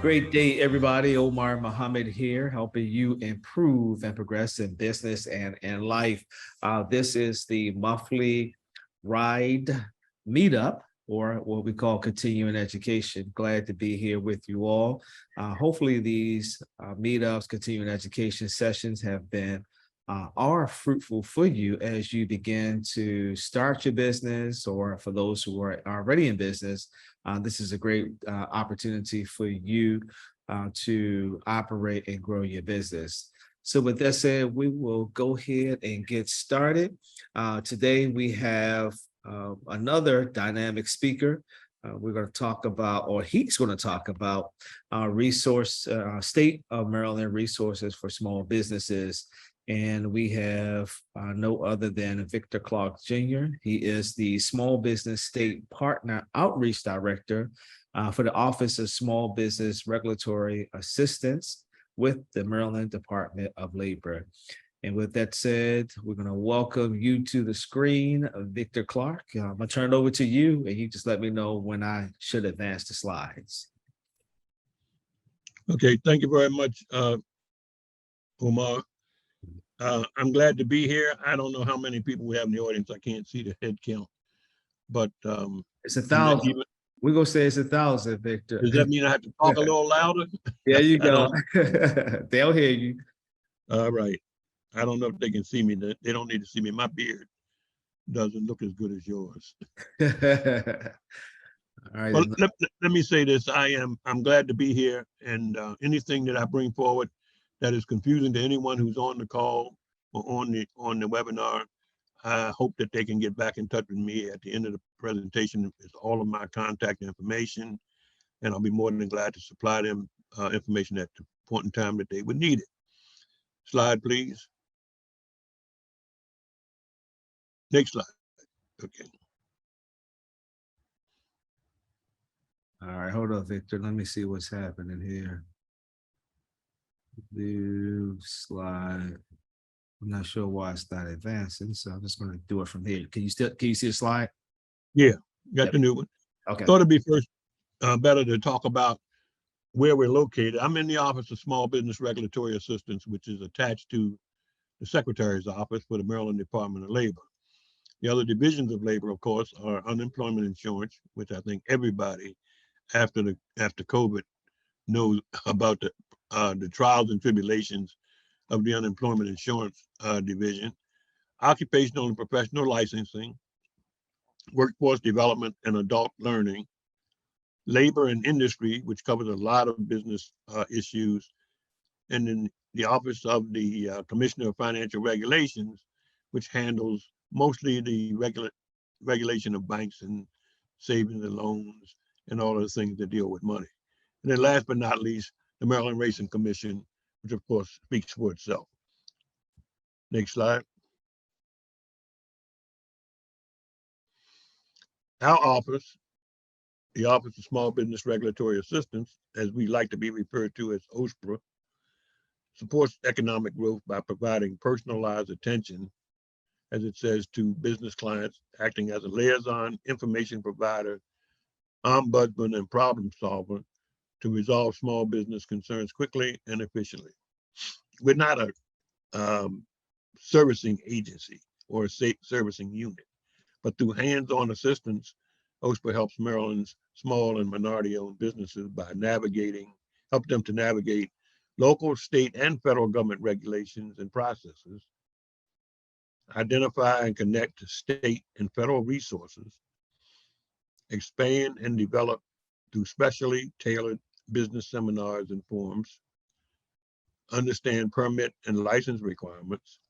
Great day, everybody. Omar Muhammad here, helping you improve and progress in business and in life. This is the monthly ride meetup, or what we call continuing education. Glad to be here with you all. Hopefully, these meetups, continuing education sessions have been are fruitful for you as you begin to start your business, or for those who are already in business. This is a great opportunity for you to operate and grow your business. So with that said, we will go ahead and get started. Today we have another dynamic speaker. We're going to talk about, or he's going to talk about, state of Maryland resources for small businesses. And we have no other than Victor Clark Jr. He is the Small Business State Partner Outreach Director for the Office of Small Business Regulatory Assistance with the Maryland Department of Labor. And with that said, we're going to welcome you to the screen, Victor Clark. I'm going to turn it over to you, and you just let me know when I should advance the slides. Okay, thank you very much, Omar. I'm glad to be here. I don't know how many people we have in the audience. I can't see the head count, but it's 1,000. We're going to say it's 1,000, Victor. Does that mean I have to talk a little louder? There you go. They'll hear you. All right. I don't know if they can see me. They don't need to see me. My beard doesn't look as good as yours. All right. Well, let me say this. I'm glad to be here, and anything that I bring forward that is confusing to anyone who's on the call or on the webinar, I hope that they can get back in touch with me at the end of the presentation. It's all of my contact information, and I'll be more than glad to supply them information at the point in time that they would need it. Slide, please. Next slide. Okay. All right, hold on, Victor. Let me see what's happening here. New slide. I'm not sure why it's not advancing, so I'm just going to do it from here. Can you see the slide? Yeah, got the new one. Okay. Thought it'd be first better to talk about where we're located. I'm in the Office of Small Business Regulatory Assistance, which is attached to the Secretary's office for the Maryland Department of Labor. The other divisions of labor, of course, are unemployment insurance, which I think everybody after COVID knows about the trials and tribulations of the unemployment insurance division, occupational and professional licensing, workforce development and adult learning, labor and industry, which covers a lot of business issues, and then the Office of the Commissioner of Financial Regulations, which handles mostly the regulation of banks and savings and loans and all of the things that deal with money. And then last but not least, the Maryland Racing Commission, which of course speaks for itself. Next slide. Our office, the Office of Small Business Regulatory Assistance, as we like to be referred to as OSPRA, supports economic growth by providing personalized attention, as it says, to business clients, acting as a liaison, information provider, ombudsman, and problem solver to resolve small business concerns quickly and efficiently. We're not a servicing agency or a servicing unit, but through hands-on assistance, OSPRA helps Maryland's small and minority-owned businesses by help them to navigate local, state, and federal government regulations and processes, identify and connect to state and federal resources, expand and develop through specially tailored business seminars and forums, understand permit and license requirements,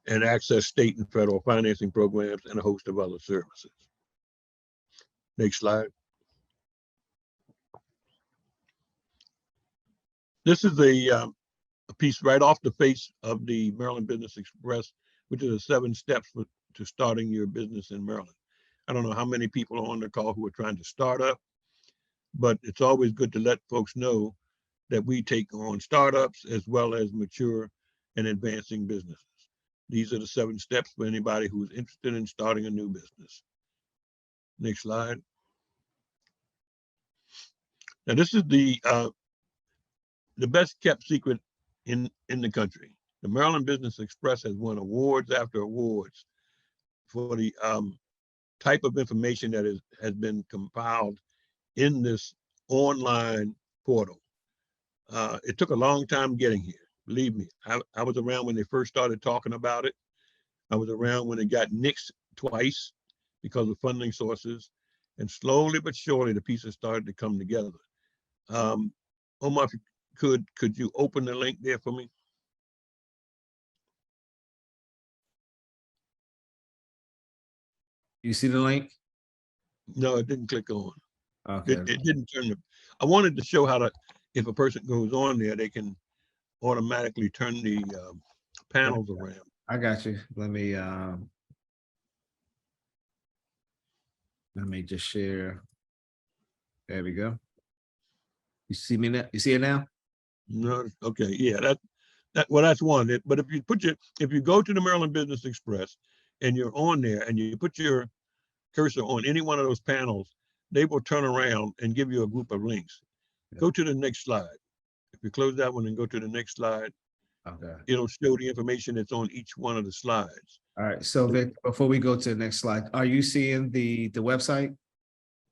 and access state and federal financing programs and a host of other services. Next slide. This is a piece right off the face of the Maryland Business Express, which is the 7 steps to starting your business in Maryland. I don't know how many people are on the call who are trying to start up, but it's always good to let folks know that we take on startups as well as mature and advancing businesses. These are the 7 steps for anybody who's interested in starting a new business. Next slide. Now this is the the best kept secret in the country. The Maryland Business Express has won awards after awards for the type of information that has been compiled in this online portal. It took a long time getting here. Believe me, I was around when they first started talking about it. I was around when it got nixed twice because of funding sources. And slowly but surely, the pieces started to come together. Omar, if you could you open the link there for me? You see the link? No, it didn't click on. Okay. It didn't turn the, I wanted to show how to, if a person goes on there, they can automatically turn the panels around. I got you. Let me just share. There we go. You see me now? You see it now? No, okay, yeah, well, that's one. But if you go to the Maryland Business Express and you're on there and you put your cursor on any one of those panels, they will turn around and give you a group of links. Yeah. Go to the next slide. If you close that one and go to the next slide, Okay. it'll show the information that's on each one of the slides. All right. So Vic, before we go to the next slide, are you seeing the website?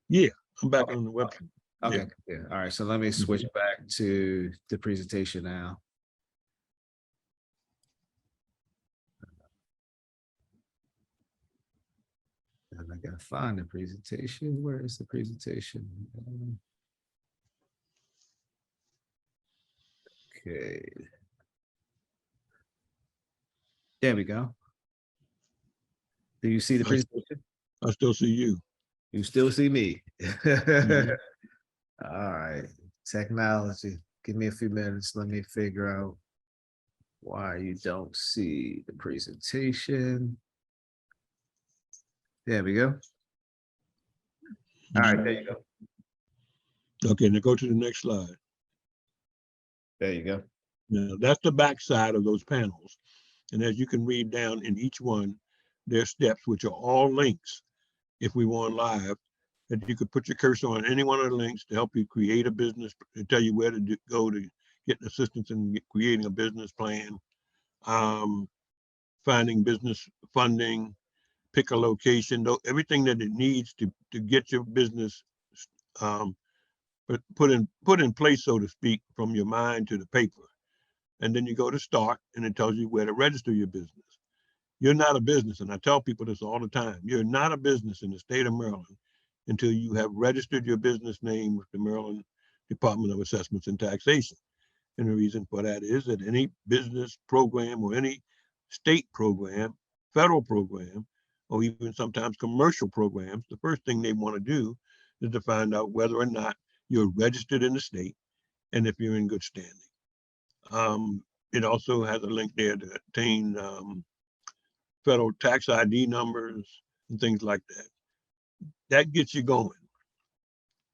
Yeah, I'm back Okay. on the website. Okay. Yeah. All right. So let me switch back to the presentation now. And I gotta find the presentation. Where is the presentation? Okay. There we go. Do you see the presentation? I still see you. You still see me. Mhm. All right. Technology. Give me a few minutes. Let me figure out why you don't see the presentation. There we go. All right, there you go. Okay, now go to the next slide. There you go. Now, that's the back side of those panels. And as you can read down in each one, there's steps, which are all links. If we want live, that you could put your cursor on any one of the links to help you create a business, to tell you where to go to get assistance in creating a business plan, finding business funding, pick a location, everything that it needs to get your business put in place, so to speak, from your mind to the paper. And then you go to start, and it tells you where to register your business. You're not a business, and I tell people this all the time. You're not a business in the state of Maryland until you have registered your business name with the Maryland Department of Assessments and Taxation. And the reason for that is that any business program or any state program, federal program, or even sometimes commercial programs, the first thing they want to do is to find out whether or not you're registered in the state and if you're in good standing. It also has a link there to obtain federal tax ID numbers and things like that. That gets you going.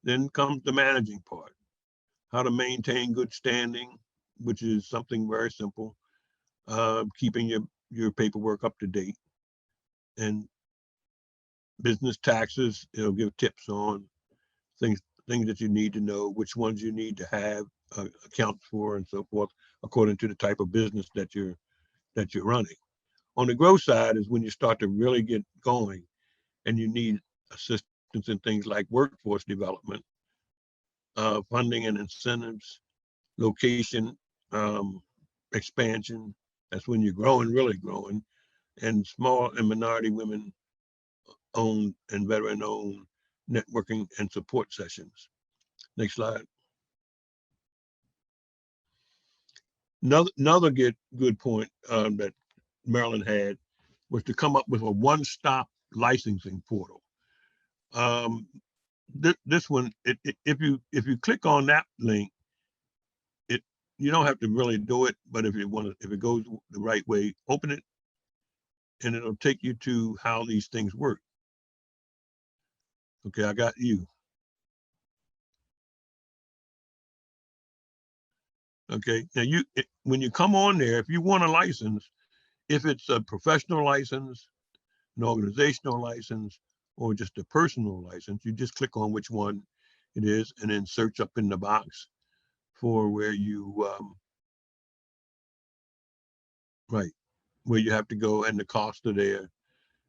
Then comes the managing part, how to maintain good standing, which is something very simple, keeping your paperwork up to date. And business taxes, it'll give tips on things that you need to know, which ones you need to have accounts for and so forth, according to the type of business that you're running. On the growth side is when you start to really get going and you need assistance in things like workforce development, funding and incentives, location expansion. That's when you're growing, really growing, and small and minority women owned and veteran owned networking and support sessions. Next slide. Another good point that Maryland had was to come up with a one-stop licensing portal. This one, if you click on that link, you don't have to really do it, but if it goes the right way, open it, and it'll take you to how these things work. Okay, I got you. Okay, now when you come on there, if you want a license, if it's a professional license, an organizational license, or just a personal license, you just click on which one it is and then search up in the box for where you, right, where you have to go and the costs are there.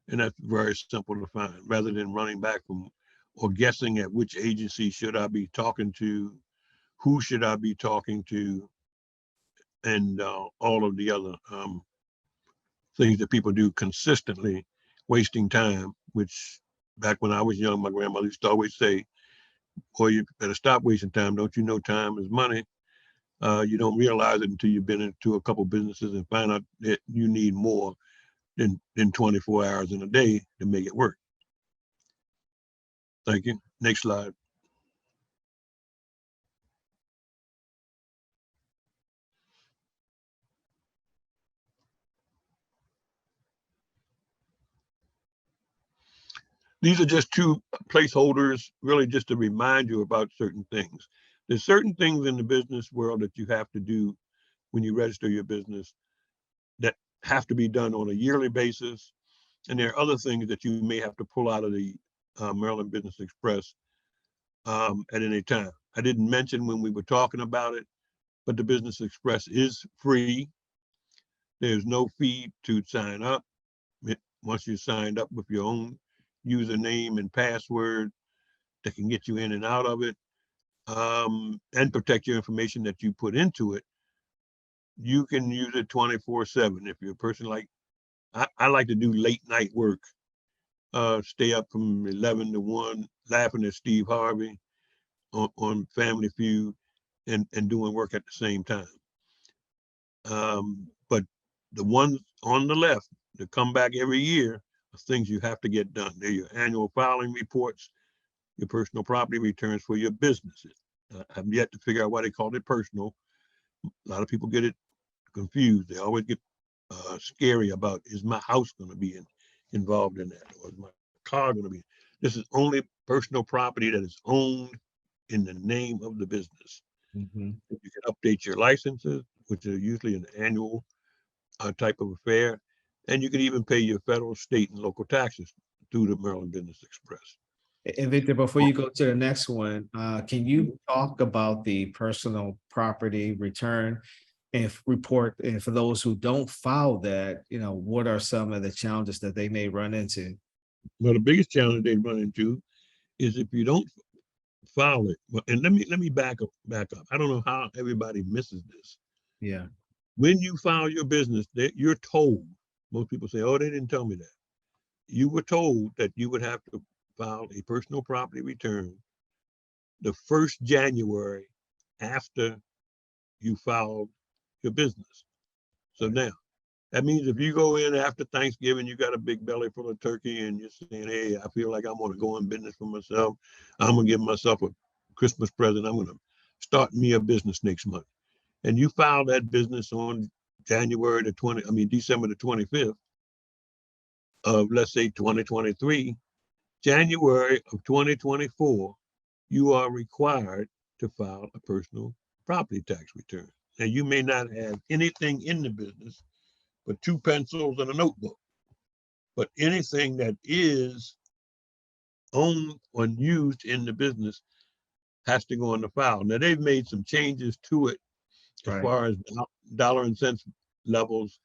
And that's very simple to find rather than running back from or guessing at which agency should I be talking to, who should I be talking to, and all of the other things that people do consistently, wasting time, which back when I was young, my grandmother used to always say, boy, you better stop wasting time. Don't you know time is money? You don't realize it until you've been into a couple businesses and find out that you need more than 24 hours in a day to make it work. Thank you. Next slide. These are just two placeholders, really just to remind you about certain things. There's certain things in the business world that you have to do when you register your business that have to be done on a yearly basis. And there are other things that you may have to pull out of the Maryland Business Express at any time. I didn't mention when we were talking about it, but the Business Express is free. There's no fee to sign up. Once you're signed up with your own username and password that can get you in and out of it, and protect your information that you put into it, you can use it 24/7. If you're a person like, I like to do late night work, stay up from 11 to 1, laughing at Steve Harvey on Family Feud and doing work at the same time. But the ones on the left that come back every year are things you have to get done. They're your annual filing reports, your personal property returns for your businesses. I've yet to figure out why they called it personal. A lot of people get it confused. They always get scary about, is my house going to be involved in that? Or is my car going to be? This is only personal property that is owned in the name of the business. Mm-hmm. You can update your licenses, which are usually an annual type of affair. And you can even pay your federal, state, and local taxes through the Maryland Business Express. And Victor, before you go to the next one, can you talk about the personal property return and report? And for those who don't file that, what are some of the challenges that they may run into? Well, the biggest challenge they run into is if you don't file it. And let me back up. I don't know how everybody misses this. Yeah. When you file your business, you're told. Most people say, "Oh, they didn't tell me that." You were told that you would have to file a personal property return the first January after you filed your business. So now that means if you go in after Thanksgiving, you got a big belly full of turkey and you're saying, hey, I feel like I want to go in business for myself. I'm going to give myself a Christmas present. I'm going to start me a business next month. And you file that business on December the 25th of, let's say, 2023. January of 2024, you are required to file a personal property tax return. Now, you may not have anything in the business but 2 pencils and a notebook. But anything that is owned or used in the business has to go on the file. Now, they've made some changes to it as far as dollar and cents levels.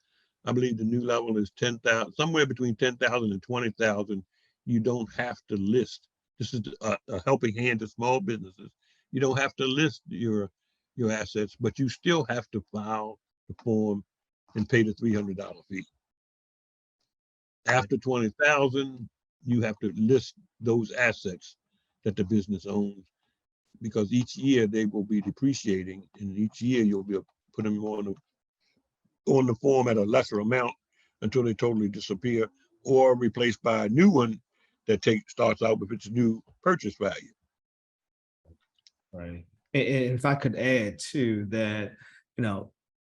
I believe the new level is 10,000, somewhere between 10,000 and 20,000. You don't have to list. This is a helping hand to small businesses. You don't have to list your assets, but you still have to file the form and pay the $300 fee. After 20,000, you have to list those assets that the business owns, because each year they will be depreciating, and each year you'll be putting them on the form at a lesser amount until they totally disappear or replaced by a new one that starts out with its new purchase value. Right. And if I could add too that,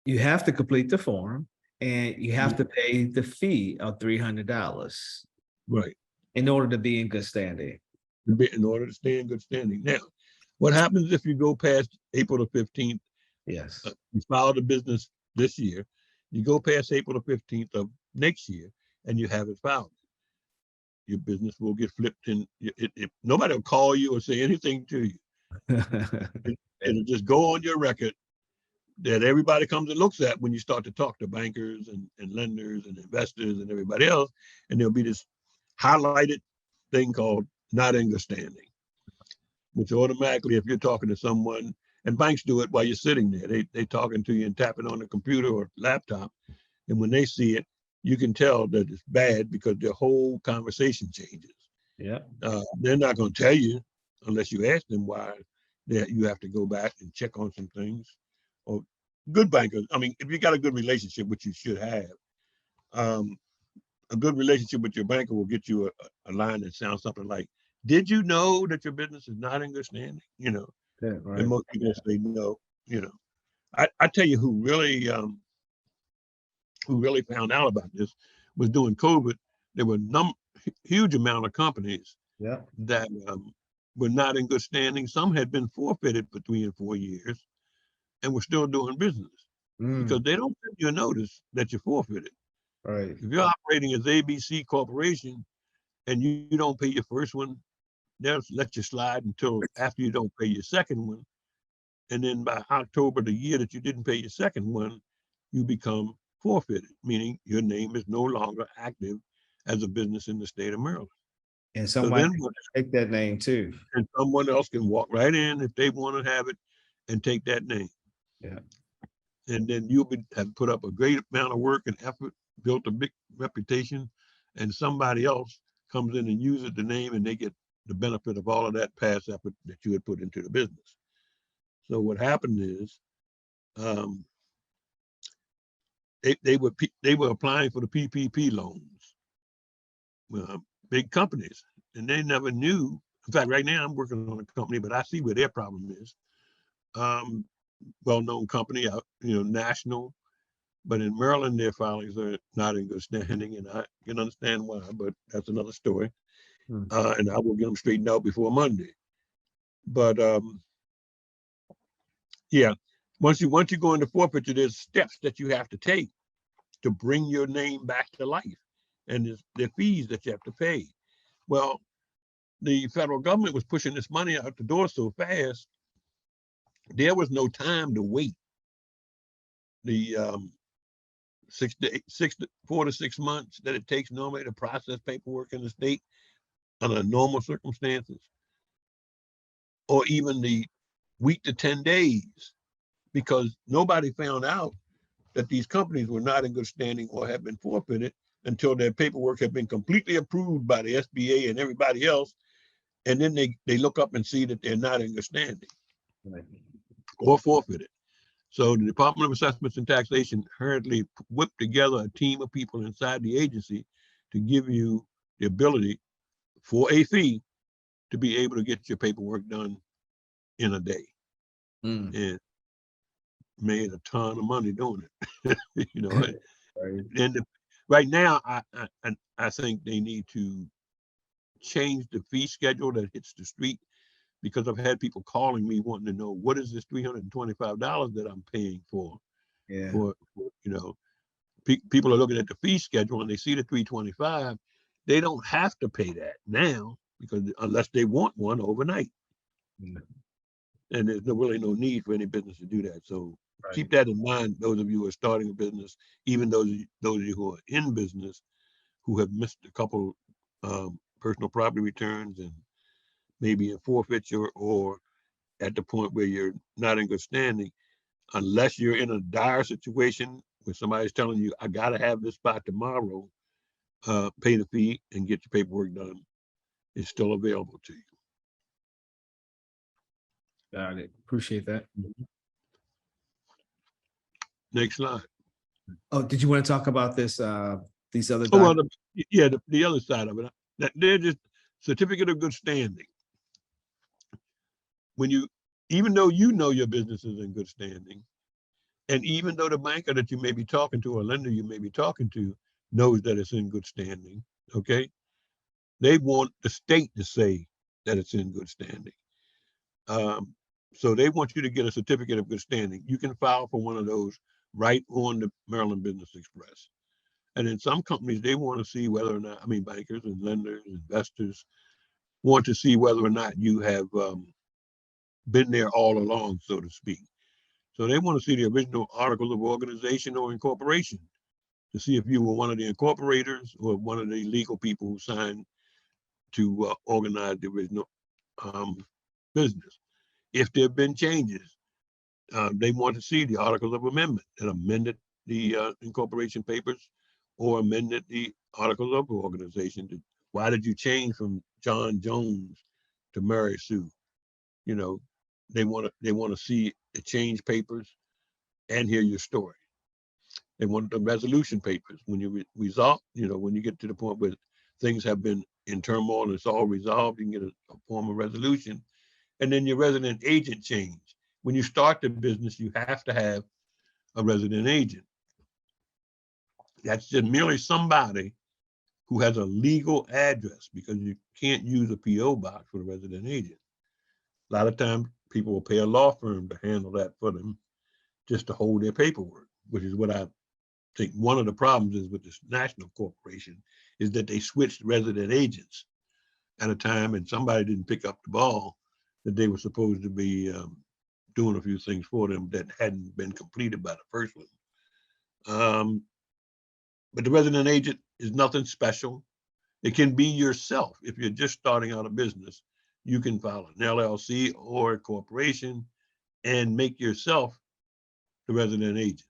you have to complete the form and you have to pay the fee of $300 Right. in order to be in good standing. In order to stay in good standing. Now, what happens if you go past April the 15th? Yes. You file the business this year, you go past April the 15th of next year, and you haven't filed it. Your business will get flipped in. Nobody will call you or say anything to you. it'll just go on your record that everybody comes and looks at when you start to talk to bankers and lenders and investors and everybody else. And there'll be this highlighted thing called not in good standing, which automatically, if you're talking to someone, and banks do it while you're sitting there, they talking to you and tapping on the computer or laptop. And when they see it, you can tell that it's bad because their whole conversation changes. Yeah. They're not going to tell you unless you ask them why you have to go back and check on some things. Or good bankers, I mean, if you got a good relationship, which you should have, a good relationship with your banker will get you a line that sounds something like, "Did you know that your business is not in good standing?" Yeah, right. And most people say no. I tell you who really found out about this was during COVID. There were huge amount of companies Yeah. that were not in good standing. Some had been forfeited for 3 and 4 years and were still doing business because they don't send you a notice that you're forfeited. Right. If you're operating as ABC Corporation and you don't pay your first one, they'll let you slide until after you don't pay your second one. And then by October, the year that you didn't pay your second one, you become forfeited, meaning your name is no longer active as a business in the state of Maryland. And So somebody then, can take that name too. and someone else can walk right in if they want to have it and take that name. Yeah. And then you'll have put up a great amount of work and effort, built a big reputation, and somebody else comes in and uses the name and they get the benefit of all of that past effort that you had put into the business. So what happened is they were applying for the PPP loans, big companies, and they never knew. In fact, right now I'm working on a company, but I see where their problem is. Well-known company, national, but in Maryland, their filings are not in good standing, and I can understand why, but that's another story. And I will get them straightened out before Monday. But yeah, once you go into forfeiture, there's steps that you have to take to bring your name back to life, and there are fees that you have to pay. Well, the federal government was pushing this money out the door so fast, there was no time to wait. The 4 to 6 months that it takes normally to process paperwork in the state under normal circumstances, or even the week to 10 days, because nobody found out that these companies were not in good standing or had been forfeited until their paperwork had been completely approved by the SBA and everybody else. And then they look up and see that they're not in good standing or forfeited. So the Department of Assessments and Taxation hurriedly whipped together a team of people inside the agency to give you the ability for a fee to be able to get your paperwork done in a day. And made a ton of money doing it. Right. And right now, I think they need to change the fee schedule that hits the street, because I've had people calling me wanting to know, what is this $325 that I'm paying for? Yeah. For people are looking at the fee schedule and they see the $325. They don't have to pay that now, because unless they want one overnight. And there's really no need for any business to do that. So keep that in mind, those of you who are starting a business, even those of you who are in business, who have missed a couple personal property returns and maybe in forfeiture or at the point where you're not in good standing, unless you're in a dire situation where somebody's telling you, I got to have this by tomorrow, pay the fee and get your paperwork done. It's still available to you. Got it. Appreciate that. Next slide. Oh, did you want to talk about this? These other Oh, well, documents? the other side of it, that they're just certificate of good standing. Even though you know your business is in good standing, and even though the banker that you may be talking to or lender you may be talking to knows that it's in good standing, okay? They want the state to say that it's in good standing. So they want you to get a certificate of good standing. You can file for one of those right on the Maryland Business Express. And in some companies, they want to see whether or not, bankers and lenders, investors want to see whether or not you have been there all along, so to speak. So they want to see the original articles of organization or incorporation to see if you were one of the incorporators or one of the legal people who signed to organize the original um, business. If there have been changes, they want to see the articles of amendment that amended the incorporation papers or amended the articles of organization. Why did you change from John Jones to Mary Sue? You know, they want to see the change papers and hear your story. They want the resolution papers when you resolve. You know, when you get to the point where things have been in turmoil and it's all resolved, you can get a form of resolution. And then your resident agent change. When you start the business, you have to have a resident agent. That's just merely somebody who has a legal address, because you can't use a PO box for a resident agent. A lot of times people will pay a law firm to handle that for them just to hold their paperwork, which is what I think one of the problems is with this national corporation, is that they switched resident agents at a time and somebody didn't pick up the ball that they were supposed to be doing a few things for them that hadn't been completed by the first one. But the resident agent is nothing special. It can be yourself. If you're just starting out a business, you can file an LLC or a corporation and make yourself the resident agent.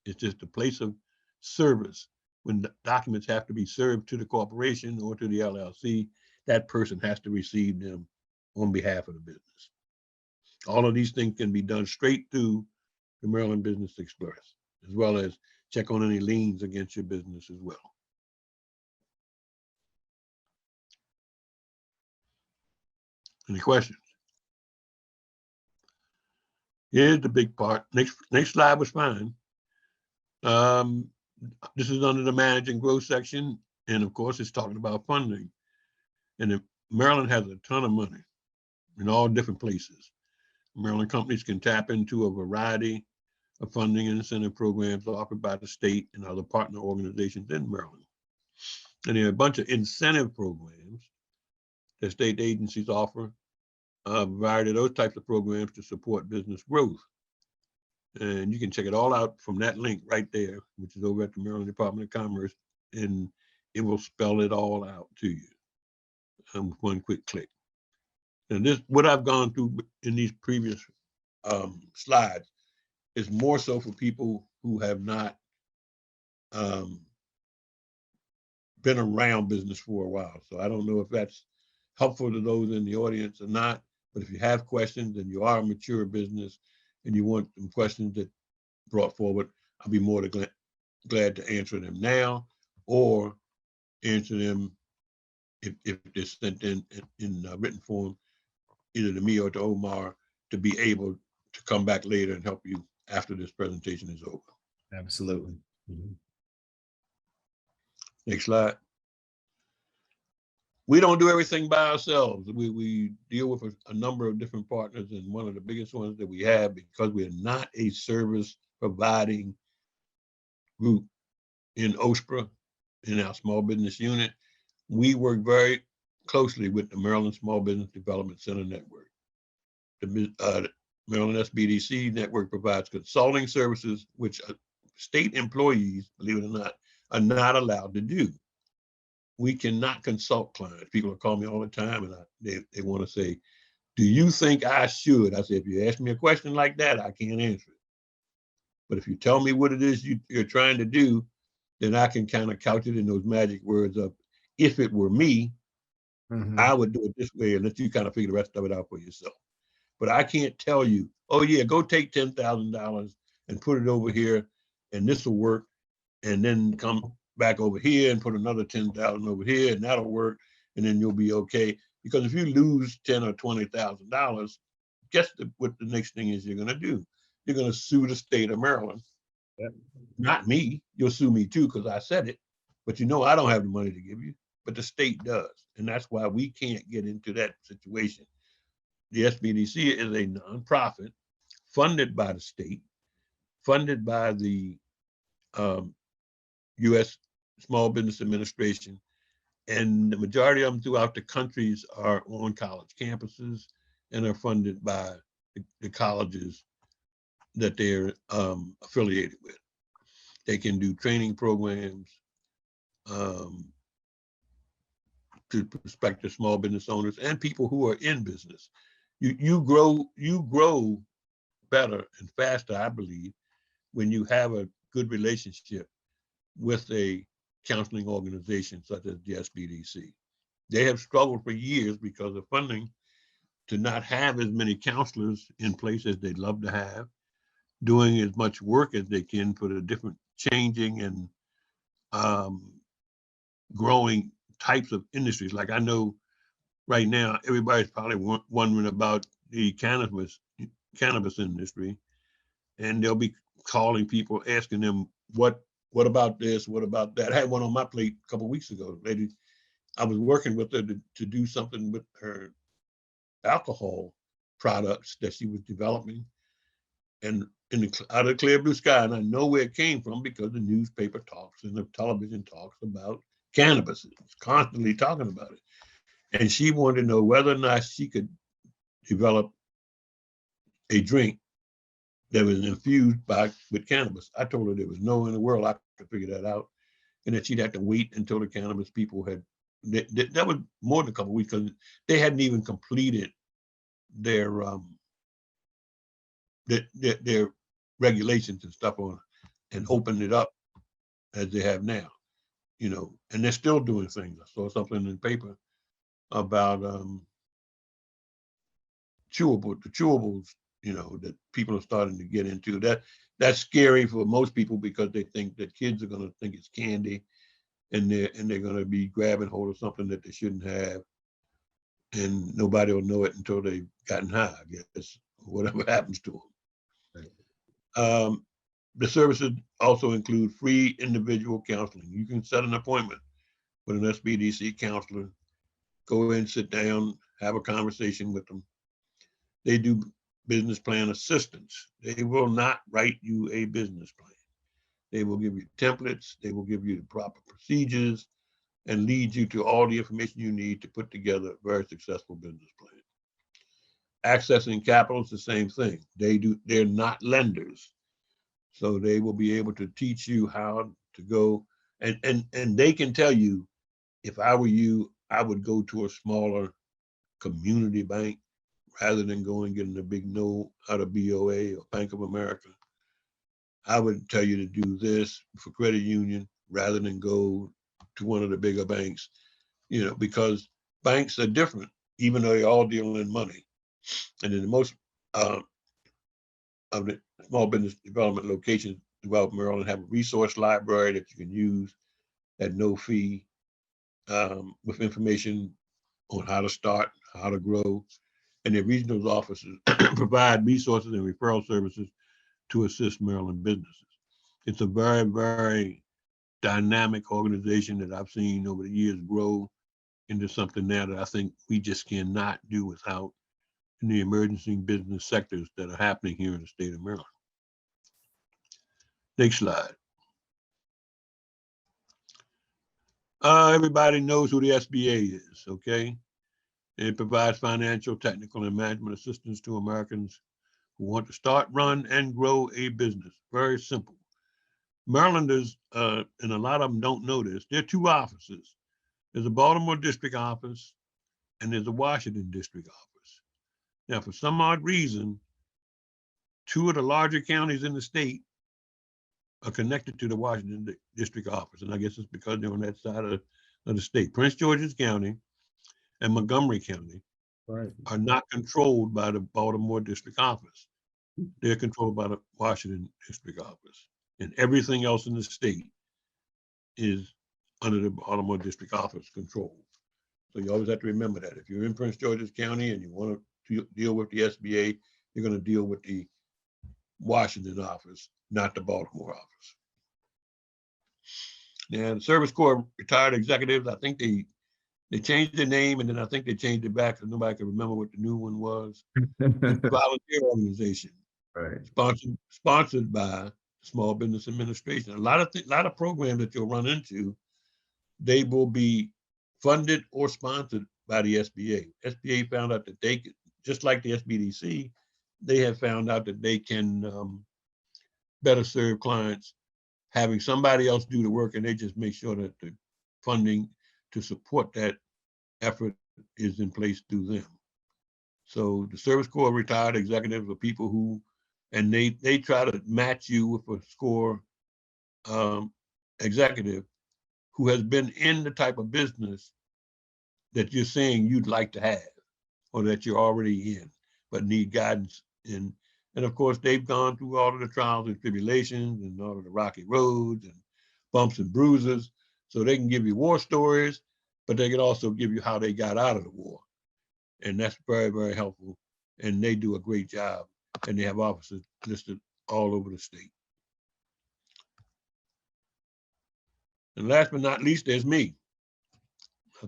It's just a place of service. When documents have to be served to the corporation or to the LLC, that person has to receive them on behalf of the business. All of these things can be done straight through the Maryland Business Express, as well as check on any liens against your business as well. Any questions? Here's the big part. Next slide was fine. This is under the manage and grow section. And of course, it's talking about funding. And Maryland has a ton of money in all different places. Maryland companies can tap into a variety of funding and incentive programs offered by the state and other partner organizations in Maryland. And there are a bunch of incentive programs that state agencies offer, a variety of those types of programs to support business growth. And you can check it all out from that link right there, which is over at the Maryland Department of Commerce, and it will spell it all out to you with one quick click. And this, what I've gone through in these previous slides, is more so for people who have not been around business for a while. So I don't know if that's helpful to those in the audience or not, but if you have questions and you are a mature business and you want some questions that brought forward, I'll be more than glad to answer them now, or answer them if they're sent in written form, either to me or to Omar, to be able to come back later and help you after this presentation is over. Absolutely. Mm-hmm. Next slide. We don't do everything by ourselves. We deal with a number of different partners, and one of the biggest ones that we have, because we're not a service providing group in OSPRA, in our small business unit, we work very closely with the Maryland Small Business Development Center Network. The Maryland SBDC network provides consulting services, which state employees, believe it or not, are not allowed to do. We cannot consult clients. People call me all the time and they want to say, do you think I should? I say, if you ask me a question like that, I can't answer it. But if you tell me what it is you're trying to do, then I can kind of couch it in those magic words of, if it were me, I would do it this way, and let you kind of figure the rest of it out for yourself. But I can't tell you, oh yeah, go take $10,000 and put it over here, and this will work, and then come back over here and put another 10,000 over here, and that'll work, and then you'll be okay. Because if you lose $10,000 or $20,000, guess what the next thing is you're going to do? You're going to sue the state of Maryland. Yep. Not me. You'll sue me too because I said it. But you know I don't have the money to give you, but the state does, and that's why we can't get into that situation. The SBDC is a nonprofit funded by the state, funded by the U.S. Small Business Administration, and the majority of them throughout the countries are on college campuses and are funded by the colleges that they're affiliated with. They can do training programs to prospective small business owners and people who are in business. You grow better and faster, I believe, when you have a good relationship with a counseling organization such as the SBDC. They have struggled for years because of funding to not have as many counselors in place as they'd love to have, doing as much work as they can for the different changing and growing types of industries. Like I know right now, everybody's probably wondering about the cannabis industry, and they'll be calling people, asking them, what about this? What about that? I had one on my plate a couple of weeks ago. Lady, I was working with her to do something with her alcohol products that she was developing, and out of the clear blue sky, and I know where it came from because the newspaper talks and the television talks about cannabis. It's constantly talking about it. And she wanted to know whether or not she could develop a drink that was infused with cannabis. I told her there was no in the world I could figure that out, and that she'd have to wait until the cannabis people had. That was more than a couple of weeks because they hadn't even completed their regulations and stuff on it and opened it up as they have now, and they're still doing things. I saw something in the paper about chewables, that people are starting to get into. That's scary for most people because they think that kids are going to think it's candy, and they're going to be grabbing hold of something that they shouldn't have, and nobody will know it until they've gotten high, I guess, whatever happens to them. Right. The services also include free individual counseling. You can set an appointment with an SBDC counselor, go in, sit down, have a conversation with them. They do business plan assistance. They will not write you a business plan. They will give you templates. They will give you the proper procedures and lead you to all the information you need to put together a very successful business plan. Accessing capital is the same thing. They're not lenders. So they will be able to teach you how to go, and they can tell you, if I were you, I would go to a smaller community bank rather than go and getting a big no out of BOA or Bank of America. I would tell you to do this for credit union rather than go to one of the bigger banks, because banks are different, even though they all deal in money. And in the most of the small business development locations throughout Maryland have a resource library that you can use at no fee, with information on how to start, how to grow. And their regional offices provide resources and referral services to assist Maryland businesses. It's a very, very dynamic organization that I've seen over the years grow into something now that I think we just cannot do without in the emerging business sectors that are happening here in the state of Maryland. Next slide. Everybody knows who the SBA is, okay? It provides financial, technical, and management assistance to Americans who want to start, run, and grow a business. Very simple. Marylanders, and a lot of them don't know this, there are two offices. There's a Baltimore district office and there's a Washington district office. Now, for some odd reason, two of the larger counties in the state are connected to the Washington district office. And I guess it's because they're on that side of the state. Prince George's County and Montgomery County are not controlled by the Baltimore district office. They're controlled by the Washington district office. And everything else in the state is under the Baltimore district office control. So you always have to remember that. If you're in Prince George's County and you want to deal with the SBA, you're going to deal with the Washington office, not the Baltimore office. Now, the Service Corps retired executives, I think they changed their name, and then I think they changed it back because nobody can remember what the new one was. It's a volunteer organization, right? Sponsored by Small Business Administration. A lot of programs that you'll run into, they will be funded or sponsored by the SBA. SBA found out that they could, just like the SBDC, they have found out that they can better serve clients having somebody else do the work, and they just make sure that the funding to support that effort is in place through them. So the Service Corps retired executives are people who, and they try to match you with a SCORE executive who has been in the type of business that you're saying you'd like to have, or that you're already in, but need guidance in. And of course, they've gone through all of the trials and tribulations and all of the rocky roads and bumps and bruises. So they can give you war stories, but they can also give you how they got out of the war. And that's very, very helpful. And they do a great job. And they have officers listed all over the state. And last but not least, there's me.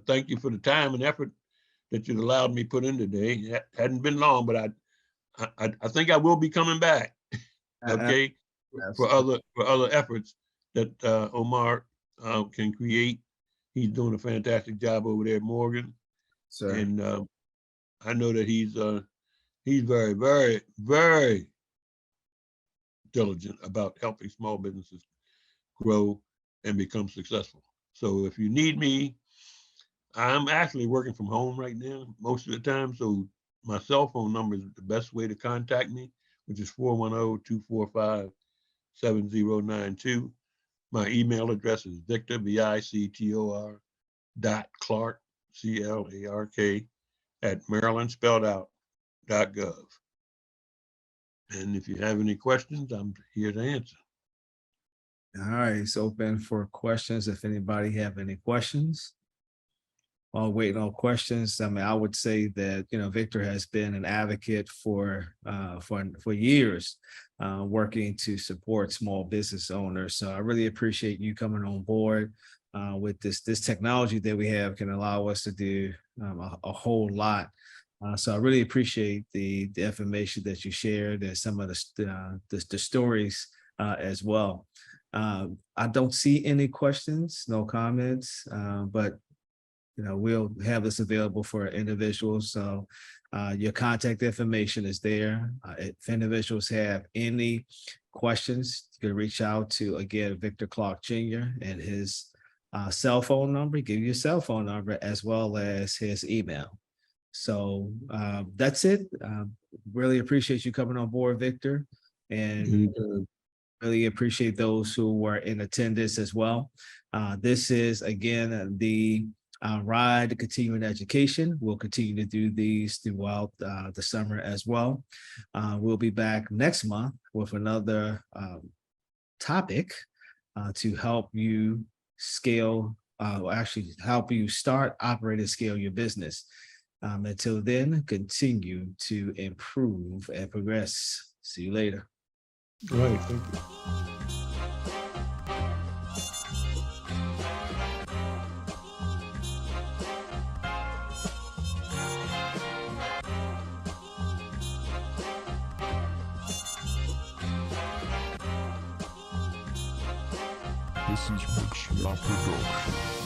Thank you for the time and effort that you've allowed me put in today. It hadn't been long, but I think I will be coming back. Okay, for other efforts that Omar can create. He's doing a fantastic job over there at Morgan. Sir. And I know that he's very, very, very diligent about helping small businesses grow and become successful. So if you need me, I'm actually working from home right now most of the time. So my cell phone number is the best way to contact me, which is 410-245-7092. My email address is Victor, VICTOR .Clark, CLARK at Maryland spelled out .gov. And if you have any questions, I'm here to answer. All right, it's open for questions. If anybody have any questions. While waiting on questions, I mean, I would say that, you know, Victor has been an advocate for years, working to support small business owners. So I really appreciate you coming on board with this technology that we have can allow us to do a whole lot. So I really appreciate the information that you shared and some of the stories as well. I don't see any questions, no comments, but you know, we'll have this available for individuals. So your contact information is there. If individuals have any questions, you can reach out to, again, Victor Clark Jr. and his cell phone number, give you a cell phone number as well as his email. So that's it. Really appreciate you coming on board, Victor. And really appreciate those who were in attendance as well. This is, again, the Ride to Continuing Education. We'll continue to do these throughout the summer as well. We'll be back next month with another topic to help you scale, actually help you start, operate, and scale your business. Until then, continue to improve and progress. See you later. All right, thank you. This is Rich La Production.